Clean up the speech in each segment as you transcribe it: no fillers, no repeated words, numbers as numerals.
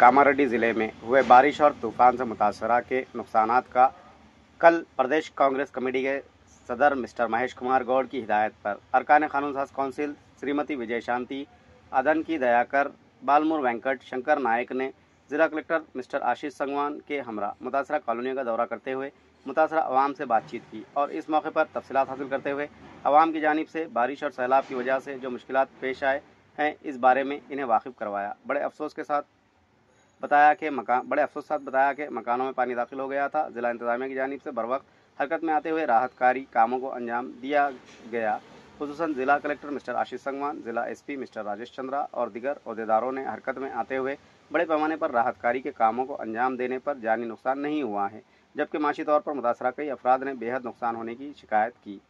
कामारेड्डी जिले में हुए बारिश और तूफान से मुतासरा के नुकसानात का कल प्रदेश कांग्रेस कमेटी के सदर मिस्टर महेश कुमार गौड़ की हिदायत पर अरकान कानून साज कौंसिल श्रीमती विजय शांति, अदन की दयाकर, बालमूर वेंकट शंकर नायक ने जिला कलेक्टर मिस्टर आशीष संगवान के हमरा मुतासरा कॉलोनियों का दौरा करते हुए मुतासरा अवाम से बातचीत की और इस मौके पर तफसीलात हासिल करते हुए अवाम की जानिब से बारिश और सैलाब की वजह से जो मुश्किलात पेश आए हैं इस बारे में इन्हें वाकिफ करवाया। बड़े अफसोस के साथ बताया कि मकानों में पानी दाखिल हो गया था। जिला इंतजामिया की जानिब से बरवक्त हरकत में आते हुए राहतकारी कामों को अंजाम दिया गया। खुसूसन जिला कलेक्टर मिस्टर आशीष संगवान, जिला एसपी मिस्टर राजेश चंद्रा और दीगर अहदेदारों ने हरकत में आते हुए बड़े पैमाने पर राहतकारी के कामों को अंजाम देने पर जानी नुकसान नहीं हुआ है, जबकि माशी तौर पर मुतासरा कई अफराद ने बेहद नुकसान होने की शिकायत की,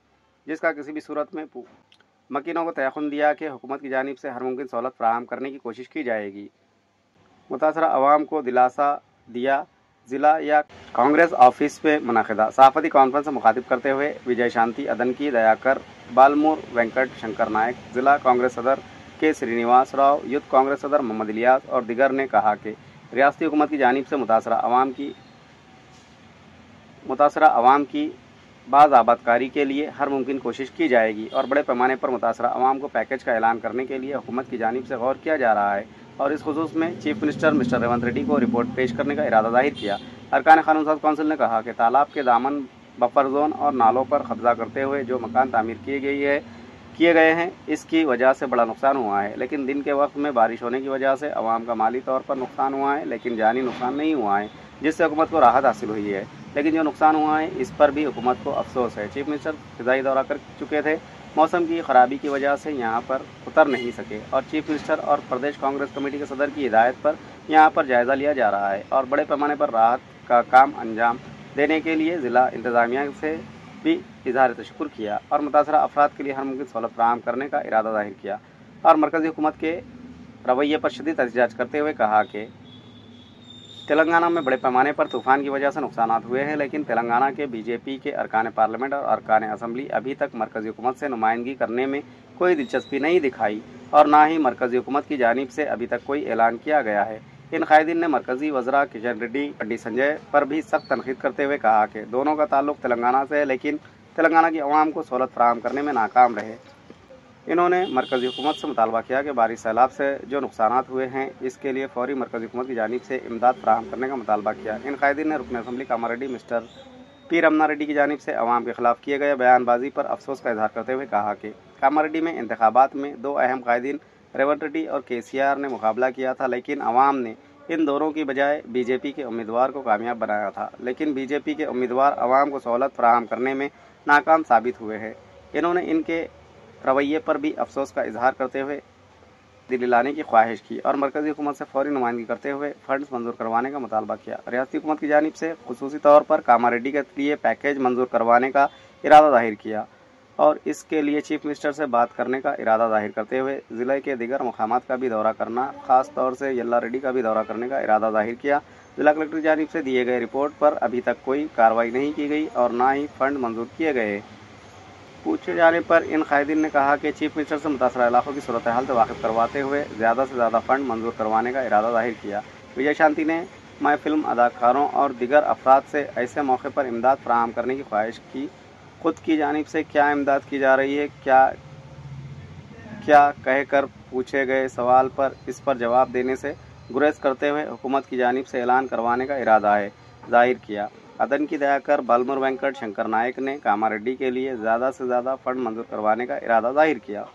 जिसका किसी भी सूरत में मकीनों को तयक़ुन दिया कि हुकूमत की जानिब से हर मुमकिन सहूलत फराहम करने की कोशिश की जाएगी। मुतासरा अवाम को दिलासा दिया। जिला या कांग्रेस ऑफिस पे मुनाकिदा सहाफ़ती कॉन्फ्रेंस से मुखातिब करते हुए विजय शांति, अदन की दयाकर, बालमूर वेंकट शंकर नायक, जिला कांग्रेस सदर के श्रीनिवास राव, यूथ कांग्रेस सदर मोहम्मद इलियास और दिगर ने कहा कि रियासती हुकूमत की जानिब से मुतासरा अवाम की बाज़ आबादकारी के लिए हर मुमकिन कोशिश की जाएगी और बड़े पैमाने पर मुतासरा अवाम को पैकेज का ऐलान करने के लिए हुकूमत की जानिब से गौर किया जा रहा है और इस खुसूस में chief minister mister Revanth Reddy को रिपोर्ट पेश करने का इरादा जाहिर किया। अरकान कानून साज कौंसिल ने कहा कि तालाब के दामन, बफर जोन और नालों पर कब्जा करते हुए जो मकान तामीर किए गए हैं इसकी वजह से बड़ा नुकसान हुआ है, लेकिन दिन के वक्त में बारिश होने की वजह से अवाम का माली तौर पर नुकसान हुआ है, लेकिन जानी नुकसान नहीं हुआ है, जिससे हुकूमत को राहत हासिल हुई है। लेकिन जो नुकसान हुआ है इस पर भी हुकूमत को अफसोस है। चीफ मिनिस्टर फिजाई दौरा कर चुके थे, मौसम की खराबी की वजह से यहाँ पर उतर नहीं सके और चीफ मिनिस्टर और प्रदेश कांग्रेस कमेटी के सदर की हिदायत पर यहाँ पर जायज़ा लिया जा रहा है और बड़े पैमाने पर राहत का काम अंजाम देने के लिए ज़िला इंतज़ामिया से भी इजहार तशक्कुर किया और मुतासरा अफराद के लिए हर मुमकिन सहूलत फराहम करने का इरादा जाहिर किया और मरकज़ी हुकूमत के रवैये पर शदीद एहतजाज करते हुए कहा कि तेलंगाना में बड़े पैमाने पर तूफ़ान की वजह से नुकसान हुए हैं, लेकिन तेलंगाना के बीजेपी के अरकान पार्लियामेंट और अरकान असम्बली अभी तक मरकज़ी हुकूमत से नुमाइंदगी करने में कोई दिलचस्पी नहीं दिखाई और ना ही मरकज़ी हुकूमत की जानिब से अभी तक कोई ऐलान किया गया है। इन कायदीन ने मरकज़ी वज़रा किशन रेड्डी, बंडी संजय पर भी सख्त तनकीद करते हुए कहा कि दोनों का ताल्लुक तेलंगाना से है, लेकिन तेलंगाना की अवाम को सहूलत फराहम करने में नाकाम रहे। इन्होंने मरकज़ी हुकूमत से मुतालबा किया कि बारिश सैलाब से जो नुकसान हुए हैं इसके लिए फौरी मरकज़ी हुकूमत की जानिब से इमदाद फराहम करने का मुतालबा किया। इन कायदीन ने रुकन assembly Kamareddy mister P Ramana Reddy की जानिब से अवाम के खिलाफ किए गए बयानबाजी पर अफसोस का इजहार करते हुए कहा कि कामारेड्डी में इंतखाबात में दो अहम कायदीन रेवंत रेड्डी और KCR ने मुकाबला किया था, लेकिन अवाम ने इन दोनों की बजाय बीजेपी के उम्मीदवार को कामयाब बनाया था, लेकिन बीजेपी के उम्मीदवार अवाम को सहूलत फराहम करने में नाकाम साबित हुए हैं। इन्होंने इनके रवैये पर भी अफसोस का इजहार करते हुए दिल्ली लाने की ख्वाहिश की और मरकज़ी हुकूमत से फौरी नुमाइंदगी करते हुए फंड्स मंजूर करवाने का मुतालबा किया। रियासती हुकूमत की जानिब से खुसूसी तौर पर कामारेड्डी के लिए पैकेज मंजूर करवाने का इरादा जाहिर किया और इसके लिए चीफ मिनिस्टर से बात करने का इरादा जाहिर करते हुए ज़िले के दीगर मकामात का भी दौरा करना, ख़ास तौर से यल्ला रेड्डी का भी दौरा करने का इरादा जाहिर किया। जिला कलेक्टर की जानिब से दिए गए रिपोर्ट पर अभी तक कोई कार्रवाई नहीं की गई और ना ही फंड मंजूर किए गए। पूछे जाने पर इन कायदीन ने कहा कि चीफ मिनिस्टर से मुतासरा इलाकों की सूरत हाल से वाकिफ करवाते हुए ज़्यादा से ज़्यादा फंड मंजूर करवाने का इरादा जाहिर किया। विजय शांति ने मैं फिल्म अदाकारों और दिगर अफराद से ऐसे मौके पर इमदाद फराहम करने की ख्वाहिश की। खुद की जानिब से क्या इमदाद की जा रही है, क्या कहकर पूछे गए सवाल पर इस पर जवाब देने से गुरेज करते हुए हुकूमत की जानिब से ऐलान करवाने का इरादा है जाहिर किया। अदन की दयाकर, बालमूर वेंकट शंकर नायक ने कामारेड्डी के लिए ज़्यादा से ज़्यादा फंड मंजूर करवाने का इरादा जाहिर किया।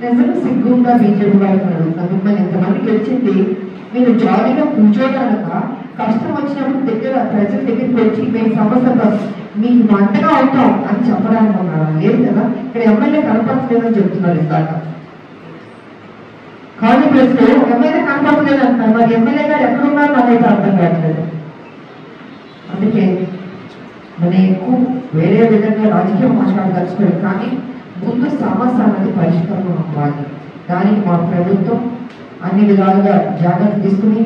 నిజంగా సిగ్గుందా బీజేపీ వాళ్ళకి అడుగుతాను, మిమ్మల్ని ఎంతమంది గెలిచింది, మీరు జాలీగా కూర్చోగలక కష్టం వచ్చినప్పుడు ప్రజల దగ్గరికి వచ్చి మేము సమస్య మీకు అంతగా అవుతాం అని చెప్పడానికి ఉన్నారు. లేదు కదా, ఇక్కడ ఎమ్మెల్యే కనపడలేదని చెప్తున్నారు. ఇందాక ఖాళీ ప్లేస్ లో ఎమ్మెల్యే కనపడలేదు అంటున్నారు. మరి ఎమ్మెల్యే గారు ఎక్కడున్నారు నాకైతే అర్థం కావట్లేదు. అందుకే మనం ఎక్కువ వేరే విధంగా రాజకీయం మాట్లాడదలుచుకోలేదు, కానీ ముందు సమస్య అనేది పరిష్కారం అవ్వాలి. దానికి మా ప్రభుత్వం అన్ని విధాలుగా జాగ్రత్త తీసుకుని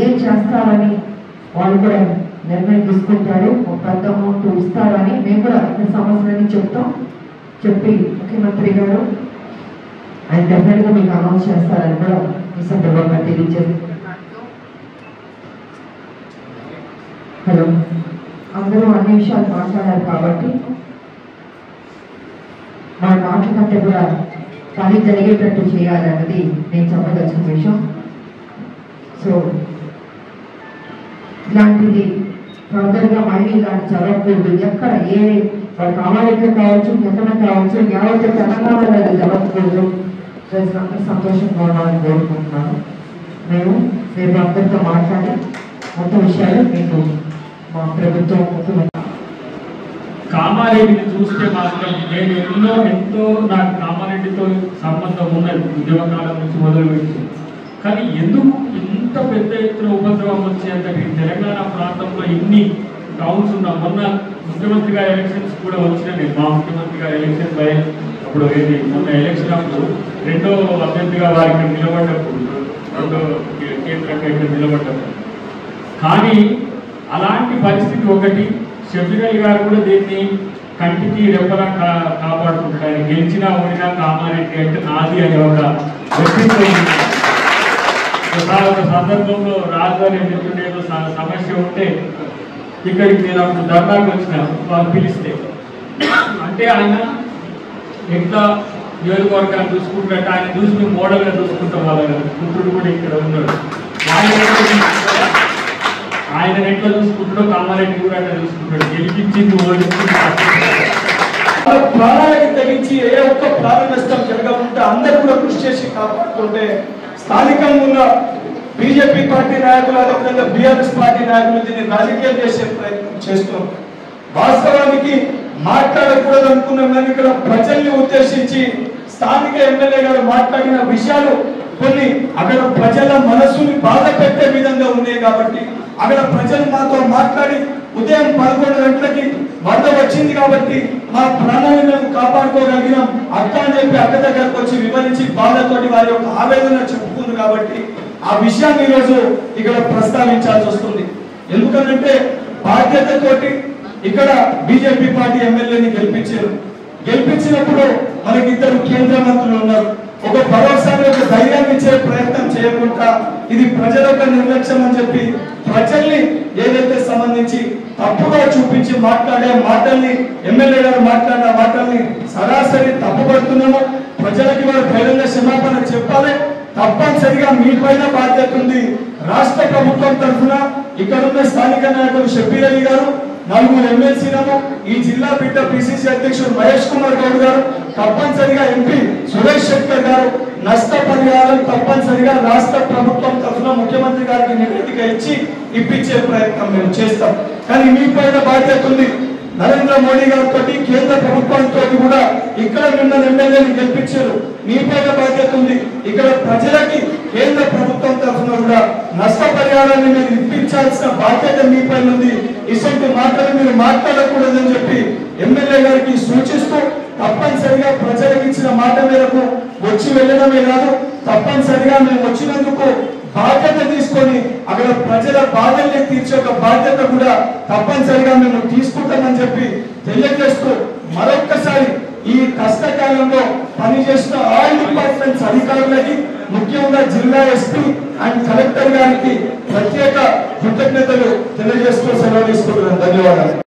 ఏం చేస్తారని వాళ్ళు కూడా నిర్ణయం తీసుకుంటారు. ఒక పెద్ద అమౌంట్ ఇస్తారని మేము కూడా అన్ని సమస్యలని చెప్పి ముఖ్యమంత్రి గారు ఆయన డెఫినెట్గా మీకు అనౌన్స్ చేస్తారని కూడా ఈ సందర్భంగా తెలియజేస్తున్నారు. హలో, అందరూ అన్ని విషయాలు మాట్లాడారు కాబట్టి మన మాటల కంటే కూడా పని జరిగేటట్టు చేయాలన్నది నేను చెప్పదలసిన విషయం. సో ఇలాంటిది ఫర్దర్గా మళ్ళీ ఇలాంటి జరగకూడదు. ఎక్కడ ఏ కామారెడ్డిలో కావచ్చు, ఎక్కడ కావచ్చు, యావత్ తెలంగాణలో జరగకూడదు. ప్రజలందరూ సంతోషంగా ఉండాలని కోరుకుంటున్నాను. మేము రేపు అందరితో మాట్లాడి మొత్తం విషయాలు మీకు మా ప్రభుత్వం కామారెడ్డిని చూస్తే మాత్రం నేను ఎంతో నాకు కామారెడ్డితో సంబంధం ఉన్నది ఉద్యమకాలం నుంచి మొదలుపెట్టి. కానీ ఎందుకు ఇంత పెద్ద ఎత్తున ఉపద్రవం వచ్చేంతటి తెలంగాణ ప్రాంతంలో ఇన్ని టౌన్స్ ఉన్నా, మొన్న ముఖ్యమంత్రి గారి ఎలక్షన్స్ కూడా వచ్చిన నేను మా ముఖ్యమంత్రి గారి ఎలక్షన్స్ అప్పుడు ఏది మొన్న ఎలక్షన్ అప్పుడు రెండో అభ్యర్థిగా వారికి నిలబడ్డప్పుడు, రెండో కేంద్రంగా నిలబడ్డప్పుడు. కానీ అలాంటి పరిస్థితి ఒకటి. షబ్బీర్ గారు కూడా దీన్ని కంటికి రెప్పలా కాపాడుకుంటాడు. ఆయన గెలిచినా ఓడినా కామారెడ్డి అంటే నాది అనే ఒక వ్యక్తిత్వం. ఒక సందర్భంలో రాజధాని ఏదో సమస్య ఉంటే ఇక్కడికి నేను అప్పుడు ధర్నాకు వచ్చిన వాళ్ళు పిలిస్తే, అంటే ఆయన ఎట్లా నియోజకవర్గాన్ని చూసుకుంటారంటే ఆయన చూసి మేము మోడల్గా చూసుకుంటాం. వాళ్ళ పుత్రుడు కూడా ఇక్కడ ఉన్నాడు. ఆయన ఎట్లా చూసుకుంటాడో కామారెడ్డి కూడా అట్లా చూసుకుంటాడు. గెలిపించింది ఓడించింది ప్రాణాలకు తెగించి ఏ ఒక్క ప్రాణ నష్టం జరగకుండా అందరూ కూడా కృషి చేసి కాపాడుతుంటే స్థానికంగా ఉన్న బీజేపీ పార్టీ నాయకులు, అదేవిధంగా బీఆర్ఎస్ పార్టీ నాయకులు దీన్ని రాజకీయం చేసే ప్రయత్నం చేస్తున్నాం. వాస్తవానికి మాట్లాడకూడదు అనుకున్నాం, కానీ ఇక్కడ ప్రజల్ని ఉద్దేశించి స్థానిక ఎమ్మెల్యే గారు మాట్లాడిన విషయాలు కొన్ని అక్కడ ప్రజల మనసుని బాధ పెట్టే విధంగా ఉన్నాయి. కాబట్టి అక్కడ ప్రజలు మాతో మాట్లాడి ఉదయం 11 గంటలకి వరద వచ్చింది కాబట్టి మా ప్రాణాలను మేము కాపాడుకోగలిగినాం అక్క అని చెప్పి అక్క దగ్గరకు వచ్చి వివరించి బాధతోటి వారి యొక్క ఆవేదన చెప్పుకుంది. కాబట్టి ఆ విషయాన్ని ఈరోజు ఇక్కడ ప్రస్తావించాల్సి వస్తుంది. ఎందుకంటే బాధ్యతతోటి ఇక్కడ బీజేపీ పార్టీ ఎమ్మెల్యేని గెలిపించినప్పుడు మనకి 2 కేంద్ర మంత్రులు ఉన్నారు. ఒక భరోసాని, ఒక ధైర్యాన్ని ఇచ్చే ప్రయత్నం చేయకుండా ఇది ప్రజల యొక్క నిర్లక్ష్యం అని చెప్పి ప్రజల్ని ఏదైతే సంబంధించి తప్పుగా చూపించి మాట్లాడే మాటల్ని, ఎమ్మెల్యే గారు మాట్లాడిన మాటల్ని సరాసరి తప్పుపడుతున్నామో ప్రజలకి వారు ధైర్యంగా క్షమాపణ చెప్పాలి. తప్పనిసరిగా మీ పైన బాధ్యత ఉంది. రాష్ట్ర ప్రభుత్వం తరఫున ఇక్కడ ఉన్న స్థానిక నాయకులు షబ్బీర్ అలీ గారు, 4 ఎమ్మెల్సీలను, ఈ జిల్లా బిడ్డ పిసిసి అధ్యక్షుడు మహేష్ కుమార్ గౌడ్ గారు, తప్పనిసరిగా ఎంపీ సురేష్ శెట్టర్ గారు నష్టపరిహారం తప్పనిసరిగా రాష్ట్ర ప్రభుత్వం తరఫున ముఖ్యమంత్రి గారికి నివేదిక ఇచ్చి ఇప్పించే ప్రయత్నం మేము చేస్తాం. కానీ మీ పైన బాధ్యత ఉంది. నరేంద్ర మోడీ గారితో, కేంద్ర ప్రభుత్వంతో కూడా ఇక్కడ నిన్న ఎమ్మెల్యేని గెలిపించారు. మీ పైన బాధ్యత ఉంది. ఇక్కడ ప్రజలకి కేంద్ర ప్రభుత్వం తరఫున కూడా నష్టపరిహారాన్ని మీరు ఇప్పించాల్సిన బాధ్యత మీ పైన ఉంది. ఇటువంటి మాటలు మీరు మాట్లాడకూడదని చెప్పి ఎమ్మెల్యే గారికి సూచిస్తూ తప్పనిసరిగా ప్రజలకు ఇచ్చిన మాట మేరకు వచ్చి వెళ్ళడమే కాదు, తప్పనిసరిగా మేము వచ్చినందుకు బాధ్యత తీసుకొని అక్కడ ప్రజల బాధల్ని తీర్చే ఒక బాధ్యత కూడా తప్పనిసరిగా మేము తీసుకుంటామని చెప్పి తెలియజేస్తూ మరొక్కసారి ఈ కష్టకాలంలో పనిచేసిన ఆల్ డిపార్ట్మెంట్స్ అధికారులకి, ముఖ్యంగా జిల్లా ఎస్పీ అండ్ కలెక్టర్ గారికి ప్రత్యేక కృతజ్ఞతలు తెలియజేస్తూ సెలవు తీసుకుంటున్నాను. ధన్యవాదాలు.